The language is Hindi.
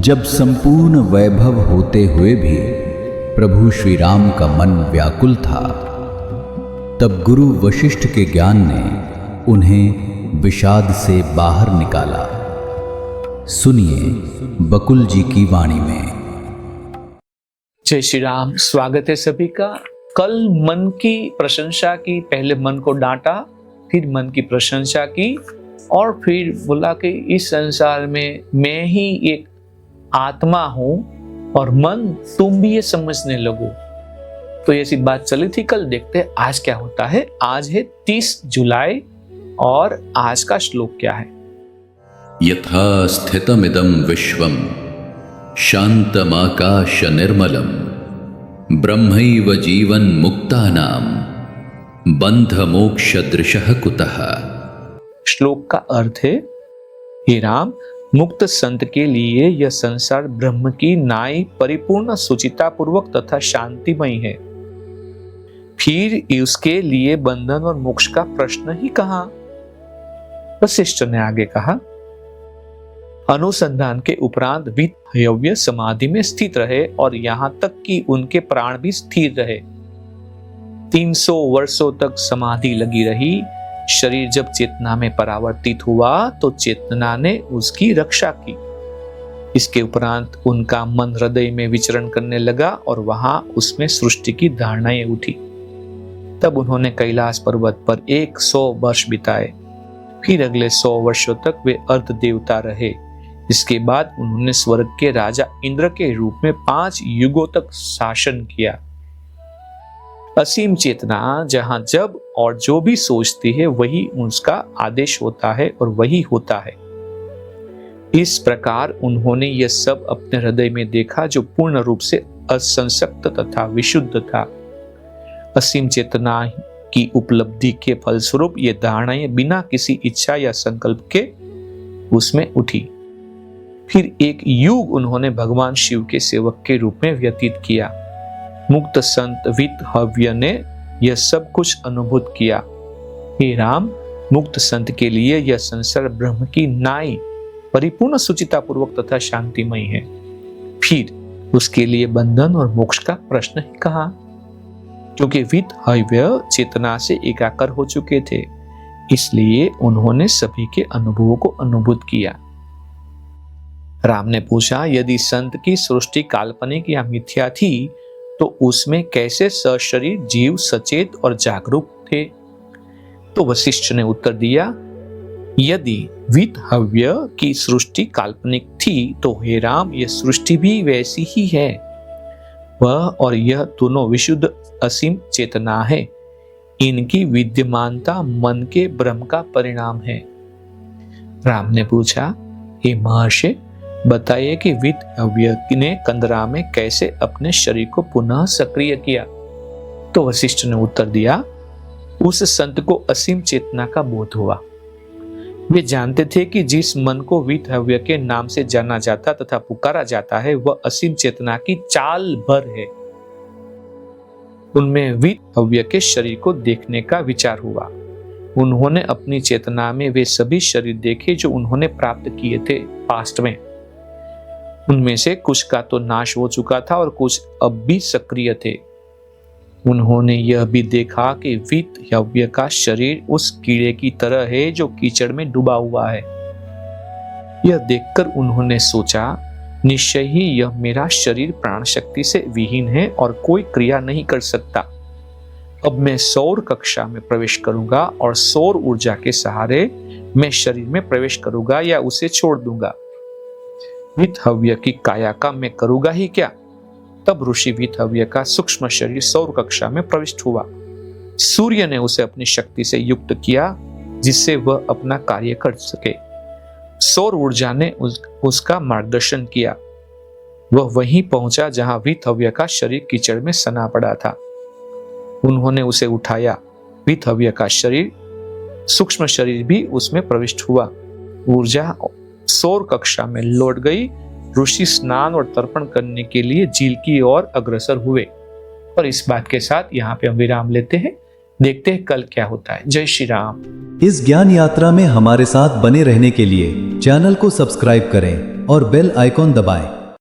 जब संपूर्ण वैभव होते हुए भी प्रभु श्री राम का मन व्याकुल था, तब गुरु वशिष्ठ के ज्ञान ने उन्हें विषाद से बाहर निकाला। सुनिए बकुल जी की वाणी में। जय श्री राम। स्वागत है सभी का। कल मन की प्रशंसा की, पहले मन को डांटा, फिर मन की प्रशंसा की और फिर बोला कि इस संसार में मैं ही एक आत्मा हूं और मन तुम भी ये समझने लगो। तो ऐसी बात चली थी। कल देखते हैं आज क्या होता है। आज है 30 जुलाई और आज का श्लोक क्या है। यथा स्थितमिदं विश्वं शान्तमाकाश निर्मलं ब्रह्मैव जीवन मुक्तानां बंध मोक्ष दृशः कुतः। श्लोक का अर्थ है, हे राम, मुक्त संत के लिए यह संसार ब्रह्म की नाई परिपूर्ण सुचिता पूर्वक तथा शांतिमय है। फिर उसके लिए बंधन और मोक्ष का प्रश्न ही कहां। वशिष्ठ ने आगे कहा, अनुसंधान के उपरांत वित्त समाधि में स्थित रहे और यहां तक कि उनके प्राण भी स्थिर रहे। 300 वर्षों तक समाधि लगी रही। शरीर जब चेतना में परावर्तित हुआ तो चेतना ने उसकी रक्षा की। इसके उपरांत उनका मन हृदय में विचरण करने लगा और वहां उसमें सृष्टि की धारणाएं उठी। तब उन्होंने कैलाश पर्वत पर 100 वर्ष बिताए। फिर अगले 100 वर्षों तक वे अर्ध देवता रहे। इसके बाद उन्होंने स्वर्ग के राजा इंद्र के रूप में 5 युगों तक शासन किया। असीम चेतना जहां जब और जो भी सोचती है वही उसका आदेश होता है और वही होता है। इस प्रकार उन्होंने यह सब अपने हृदय में देखा जो पूर्ण रूप से असंसक्त तथा विशुद्ध था। असीम चेतना की उपलब्धि के फलस्वरूप ये धारणाएं बिना किसी इच्छा या संकल्प के उसमें उठी। फिर एक युग उन्होंने भगवान शिव के सेवक के रूप में व्यतीत किया। मुक्त संत वित्त हव्य ने यह सब कुछ अनुभूत किया। हे राम, मुक्त संत के लिए यह संसार ब्रह्म की नाई परिपूर्ण सुचिता पूर्वक तथा शांतिमय है। फिर उसके लिए बंधन और मोक्ष का प्रश्न ही कहा, क्योंकि वित्त हव्य चेतना से एकाकार हो चुके थे, इसलिए उन्होंने सभी के अनुभवों को अनुभूत किया। राम ने पूछा, यदि संत की सृष्टि काल्पनिक या मिथ्या थी तो उसमें कैसे सशरीर जीव सचेत और जागरूक थे। तो वशिष्ठ ने उत्तर दिया, यदि वित्त हव्य की सृष्टि काल्पनिक थी तो हे राम, यह सृष्टि भी वैसी ही है। वह और यह दोनों विशुद्ध असीम चेतना है। इनकी विद्यमानता मन के भ्रम का परिणाम है। राम ने पूछा, हे महर्षि, बताइए कि वित्त हव्य ने कंदरा में कैसे अपने शरीर को पुनः सक्रिय किया। तो वशिष्ठ ने उत्तर दिया, उस संत को असीम चेतना का बोध हुआ। वे जानते थे कि जिस मन को वित्त हव्य के नाम से जाना जाता तथा पुकारा जाता है वह असीम चेतना की चाल भर है। उनमें वित्त हव्य के शरीर को देखने का विचार हुआ। उन्होंने अपनी चेतना में वे सभी शरीर देखे जो उन्होंने प्राप्त किए थे पास्ट में। उनमें से कुछ का तो नाश हो चुका था और कुछ अब भी सक्रिय थे। उन्होंने यह भी देखा कि वित्त हव्य का शरीर उस कीड़े की तरह है जो कीचड़ में डूबा हुआ है। यह देखकर उन्होंने सोचा, निश्चय ही यह मेरा शरीर प्राण शक्ति से विहीन है और कोई क्रिया नहीं कर सकता। अब मैं सौर कक्षा में प्रवेश करूंगा और सौर ऊर्जा के सहारे मैं शरीर में प्रवेश करूंगा या उसे छोड़ दूंगा। वित्त हव्य की काया का मैं करूंगा ही क्या। तब ऋषि वित्त हव्य का सूक्ष्म शरीर सौर कक्षा में प्रविष्ट हुआ। सूर्य ने उसे अपनी शक्ति से युक्त किया जिससे वह अपना कार्य कर सके। सौर ऊर्जा ने उसका मार्गदर्शन किया। वह वहीं पहुंचा जहां वित्त हव्य का शरीर कीचड़ में सना पड़ा था। उन्होंने उसे उठाया। वित्त हव्य का शरीर, सूक्ष्म शरीर भी उसमें प्रविष्ट हुआ। ऊर्जा सौर कक्षा में लौट गई। ऋषि स्नान और तर्पण करने के लिए झील की ओर अग्रसर हुए। और इस बात के साथ यहाँ पे हम विराम लेते हैं। देखते हैं कल क्या होता है। जय श्री राम। इस ज्ञान यात्रा में हमारे साथ बने रहने के लिए चैनल को सब्सक्राइब करें और बेल आइकॉन दबाएं।